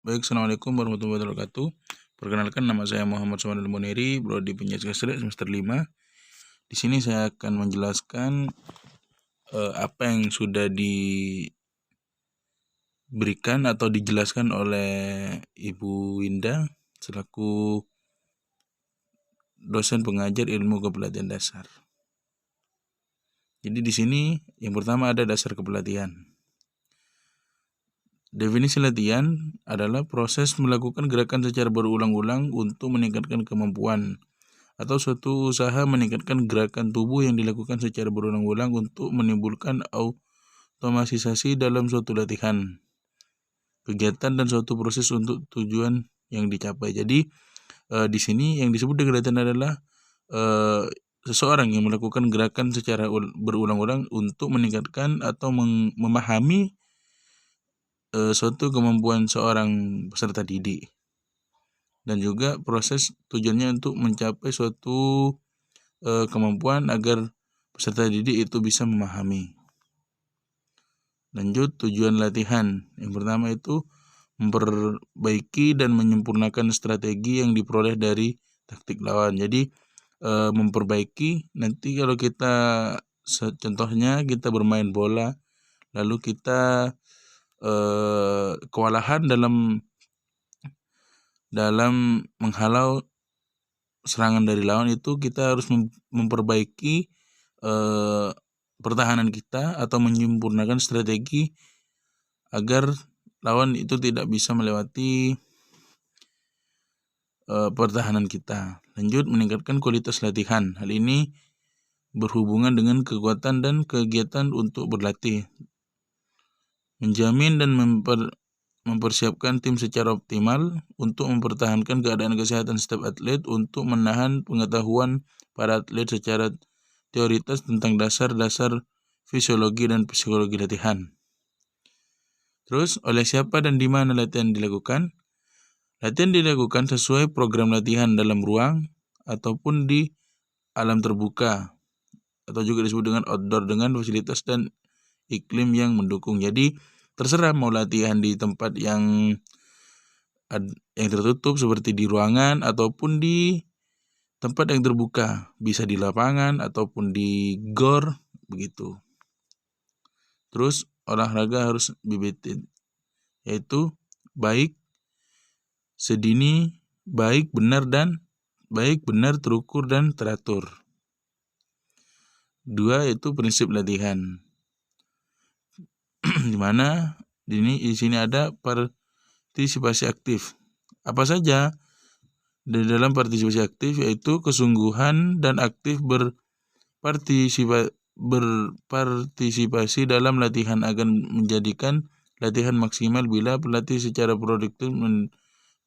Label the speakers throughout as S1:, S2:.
S1: Baik, Assalamualaikum warahmatullahi wabarakatuh. Perkenalkan, nama saya Muhammad Samanul Muniri, Prodi Penyiaran semester 5. Di sini saya akan menjelaskan apa yang sudah diberikan atau dijelaskan oleh Ibu Winda selaku dosen pengajar ilmu kepelatihan dasar. Jadi di sini yang pertama ada dasar kepelatihan. Definisi latihan adalah proses melakukan gerakan secara berulang-ulang untuk meningkatkan kemampuan atau suatu usaha meningkatkan gerakan tubuh yang dilakukan secara berulang-ulang untuk menimbulkan otomatisasi dalam suatu latihan, kegiatan dan suatu proses untuk tujuan yang dicapai. Jadi di sini yang disebut dengan latihan adalah seseorang yang melakukan gerakan secara berulang-ulang untuk meningkatkan atau memahami suatu kemampuan seorang peserta didik, dan juga proses tujuannya untuk mencapai suatu kemampuan agar peserta didik itu bisa memahami. Lanjut, tujuan latihan. Yang pertama itu memperbaiki dan menyempurnakan strategi yang diperoleh dari taktik lawan. Jadi memperbaiki, nanti kalau kita contohnya kita bermain bola lalu kita kewalahan dalam menghalau serangan dari lawan, itu kita harus memperbaiki pertahanan kita atau menyempurnakan strategi agar lawan itu tidak bisa melewati pertahanan kita. Lanjut, meningkatkan kualitas latihan. Hal ini berhubungan dengan kekuatan dan kegiatan untuk berlatih, menjamin dan mempersiapkan tim secara optimal untuk mempertahankan keadaan kesehatan setiap atlet, untuk menahan pengetahuan para atlet secara teoritis tentang dasar-dasar fisiologi dan psikologi latihan. Terus, oleh siapa dan di mana latihan dilakukan? Latihan dilakukan sesuai program latihan dalam ruang ataupun di alam terbuka, atau juga disebut dengan outdoor, dengan fasilitas dan iklim yang mendukung. Jadi terserah mau latihan di tempat yang tertutup seperti di ruangan ataupun di tempat yang terbuka, bisa di lapangan ataupun di gor begitu. Terus olahraga harus dibetin, yaitu baik, sedini, baik, benar, terukur dan teratur. 2 itu prinsip latihan. Di mana di sini ada partisipasi aktif. Apa saja di dalam partisipasi aktif? Yaitu kesungguhan dan aktif berpartisipasi dalam latihan akan menjadikan latihan maksimal bila pelatih secara produktif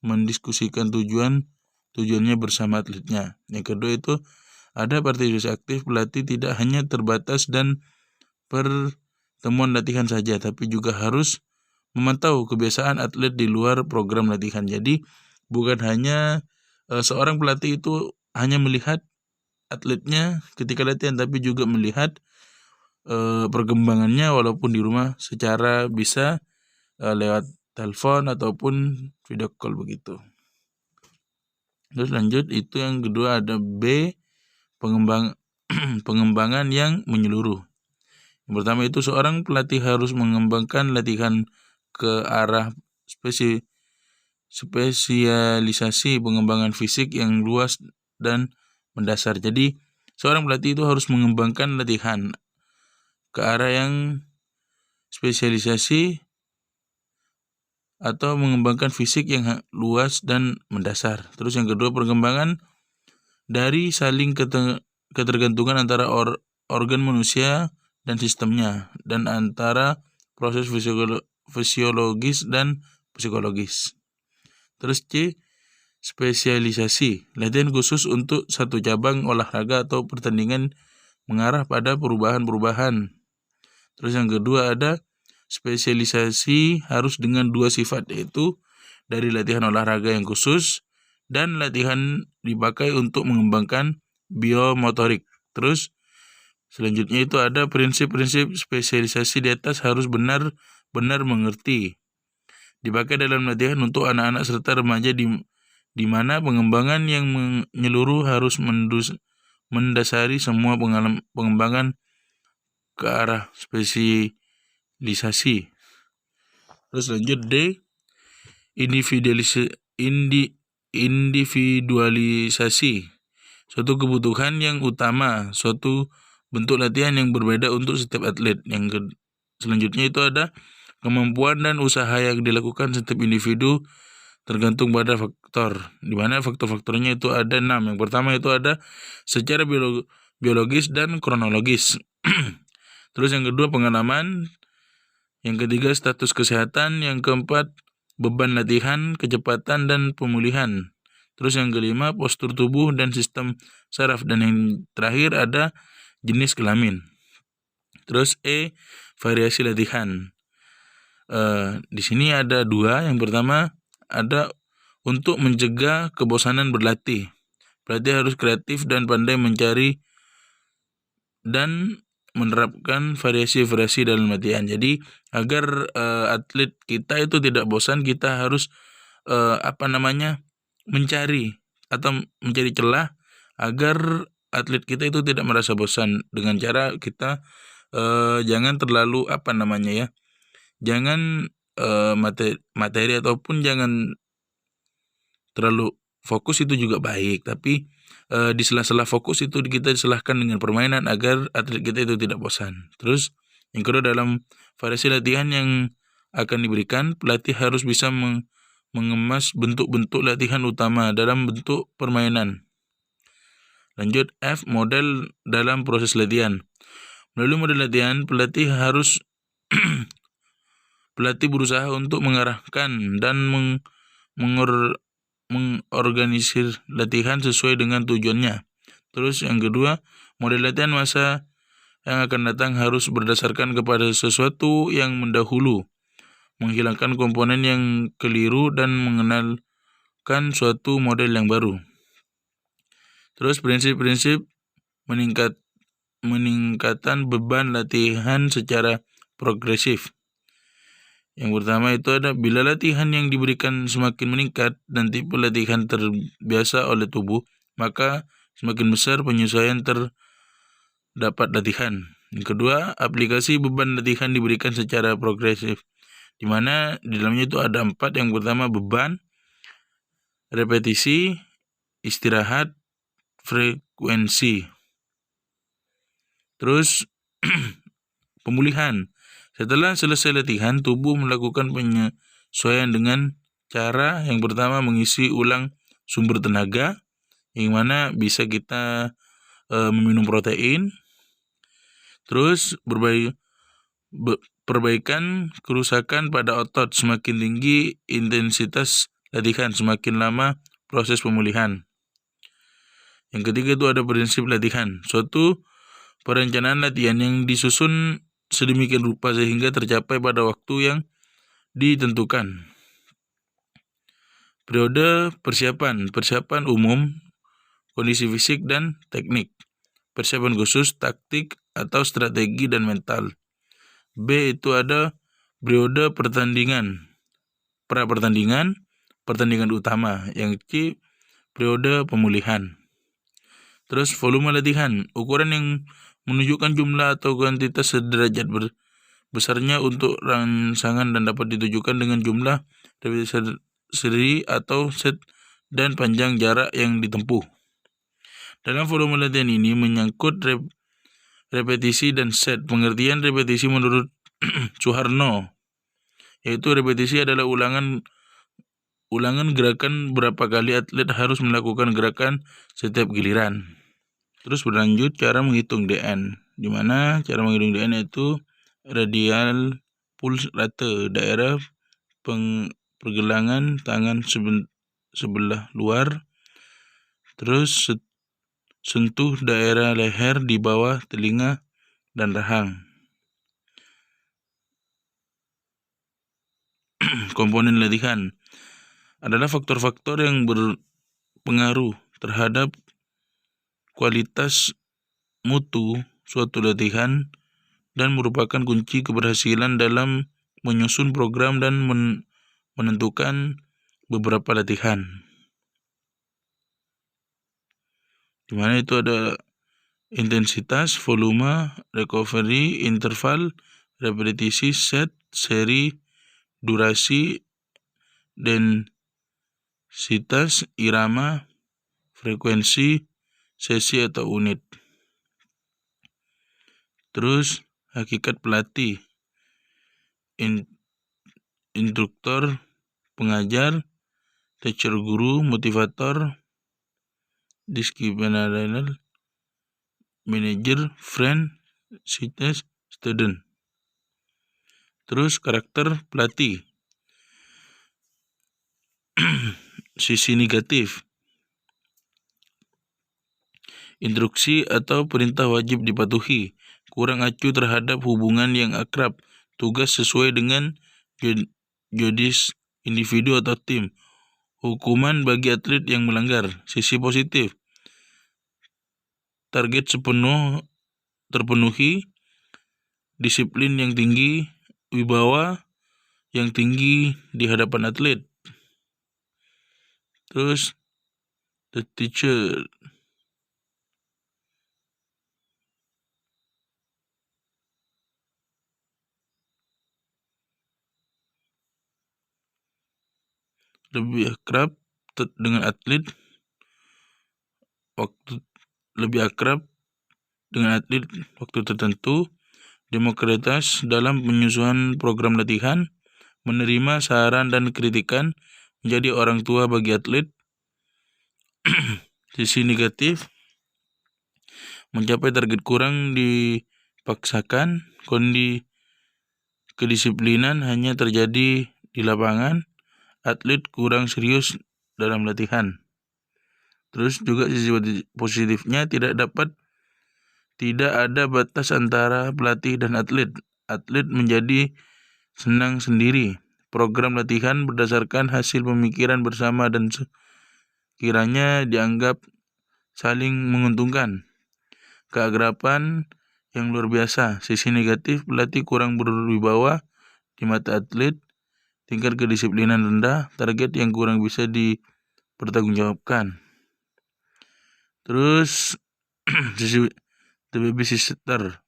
S1: mendiskusikan tujuannya bersama atletnya. Yang kedua itu ada partisipasi aktif. Pelatih tidak hanya terbatas dan pertemuan latihan saja, tapi juga harus memantau kebiasaan atlet di luar program latihan. Jadi bukan hanya seorang pelatih itu hanya melihat atletnya ketika latihan, tapi juga melihat perkembangannya walaupun di rumah secara bisa lewat telepon ataupun video call begitu. Terus lanjut, itu yang kedua ada B, pengembangan yang menyeluruh. Yang pertama itu seorang pelatih harus mengembangkan latihan ke arah spesialisasi pengembangan fisik yang luas dan mendasar. Jadi seorang pelatih itu harus mengembangkan latihan ke arah yang spesialisasi atau mengembangkan fisik yang luas dan mendasar. Terus yang kedua, perkembangan dari saling ketergantungan antara organ manusia dan sistemnya, dan antara proses fisiologis dan psikologis. Terus C, spesialisasi, latihan khusus untuk satu cabang olahraga atau pertandingan mengarah pada perubahan-perubahan. Terus yang kedua ada spesialisasi harus dengan 2 sifat, yaitu dari latihan olahraga yang khusus dan latihan dipakai untuk mengembangkan biomotorik. Terus selanjutnya itu ada prinsip-prinsip spesialisasi di atas harus benar-benar mengerti dipakai dalam latihan untuk anak-anak serta remaja di mana pengembangan yang menyeluruh harus mendasari semua pengembangan ke arah spesialisasi. Terus lanjut D, individualisasi, suatu kebutuhan yang utama, suatu bentuk latihan yang berbeda untuk setiap atlet. Selanjutnya itu ada kemampuan dan usaha yang dilakukan setiap individu tergantung pada faktor, di mana faktor-faktornya itu ada 6. Yang pertama itu ada secara biologis dan kronologis. Terus yang kedua pengalaman, yang ketiga status kesehatan, yang keempat beban latihan, kecepatan dan pemulihan. Terus yang kelima postur tubuh dan sistem saraf, dan yang terakhir ada jenis kelamin. Terus E, variasi latihan. Di sini ada 2. Yang pertama ada untuk mencegah kebosanan berlatih. Pelatih harus kreatif dan pandai mencari dan menerapkan variasi-variasi dalam latihan. Jadi agar atlet kita itu tidak bosan, kita harus mencari atau mencari celah agar atlet kita itu tidak merasa bosan, dengan cara kita jangan terlalu jangan materi ataupun jangan terlalu fokus, itu juga baik, tapi di sela-sela fokus itu kita diselahkan dengan permainan agar atlet kita itu tidak bosan. Terus yang kedua, dalam variasi latihan yang akan diberikan, pelatih harus bisa mengemas bentuk-bentuk latihan utama dalam bentuk permainan. Lanjut F, model dalam proses latihan. Melalui model latihan, pelatih berusaha untuk mengarahkan dan mengorganisir latihan sesuai dengan tujuannya. Terus yang kedua, model latihan masa yang akan datang harus berdasarkan kepada sesuatu yang mendahulu, menghilangkan komponen yang keliru dan mengenalkan suatu model yang baru. Terus prinsip-prinsip meningkatan beban latihan secara progresif. Yang pertama itu ada bila latihan yang diberikan semakin meningkat dan tipe latihan terbiasa oleh tubuh, maka semakin besar penyesuaian terdapat latihan. Yang kedua, aplikasi beban latihan diberikan secara progresif, di mana di dalamnya itu ada 4. Yang pertama beban, repetisi, istirahat, frekuensi. Terus pemulihan. Setelah selesai latihan, tubuh melakukan penyesuaian dengan cara yang pertama mengisi ulang sumber tenaga, yang mana bisa kita meminum protein. Terus perbaikan kerusakan pada otot, semakin tinggi intensitas latihan, semakin lama proses pemulihan. Yang ketiga itu ada prinsip latihan, suatu perencanaan latihan yang disusun sedemikian rupa sehingga tercapai pada waktu yang ditentukan. Periode persiapan umum, kondisi fisik dan teknik. Persiapan khusus, taktik atau strategi dan mental. B itu ada periode pertandingan, pra-pertandingan, pertandingan utama. Yang C, periode pemulihan. Terus volume latihan, ukuran yang menunjukkan jumlah atau kuantitas sederajat besarnya untuk rangsangan dan dapat ditujukan dengan jumlah repetisi seri atau set dan panjang jarak yang ditempuh. Dalam volume latihan ini menyangkut repetisi dan set. Pengertian repetisi menurut Suharno, yaitu repetisi adalah ulangan gerakan berapa kali atlet harus melakukan gerakan setiap giliran. Terus berlanjut cara menghitung DN, di mana cara menghitung DN itu radial pulse rate, daerah pergelangan tangan sebelah luar, terus sentuh daerah leher di bawah telinga dan rahang. Komponen latihan adalah faktor-faktor yang berpengaruh terhadap kualitas mutu suatu latihan dan merupakan kunci keberhasilan dalam menyusun program dan menentukan beberapa latihan, di mana itu ada intensitas, volume, recovery, interval, repetisi, set, seri, durasi, densitas, irama, frekuensi, sesi atau unit. Terus hakikat pelatih, instruktur, pengajar, teacher guru, motivator, disciplinarian, manager, friend, student. Terus karakter pelatih, sisi negatif, instruksi atau perintah wajib dipatuhi, kurang acuh terhadap hubungan yang akrab, tugas sesuai dengan jodis individu atau tim, hukuman bagi atlet yang melanggar. Sisi positif, target terpenuhi, disiplin yang tinggi, wibawa yang tinggi di hadapan atlet. Terus the teacher, lebih akrab dengan atlet waktu tertentu, demokratis dalam penyusunan program latihan, menerima saran dan kritikan, menjadi orang tua bagi atlet. Sisi negatif, mencapai target kurang dipaksakan, kedisiplinan hanya terjadi di lapangan, atlet kurang serius dalam latihan. Terus juga sisi positifnya, tidak ada batas antara pelatih dan atlet. Atlet menjadi senang sendiri. Program latihan berdasarkan hasil pemikiran bersama dan kiranya dianggap saling menguntungkan. Keakraban yang luar biasa. Sisi negatif, pelatih kurang berwibawa di mata atlet, tingkat kedisiplinan rendah, target yang kurang bisa dipertanggungjawabkan. Terus sisi babysitter,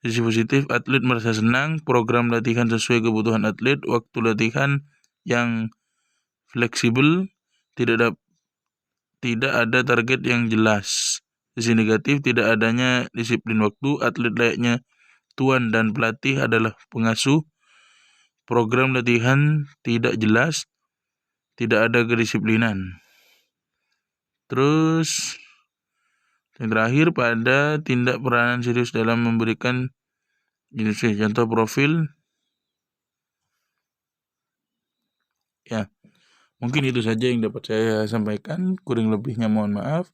S1: sisi positif, atlet merasa senang, program latihan sesuai kebutuhan atlet, waktu latihan yang fleksibel, tidak ada target yang jelas. Sisi negatif, tidak adanya disiplin waktu, atlet layaknya tuan dan pelatih adalah pengasuh, program latihan tidak jelas, tidak ada kedisiplinan. Terus yang terakhir, pada tindak peranan serius dalam memberikan contoh profil. Ya, mungkin itu saja yang dapat saya sampaikan, kurang lebihnya mohon maaf.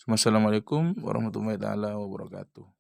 S1: Wassalamualaikum warahmatullahi wabarakatuh.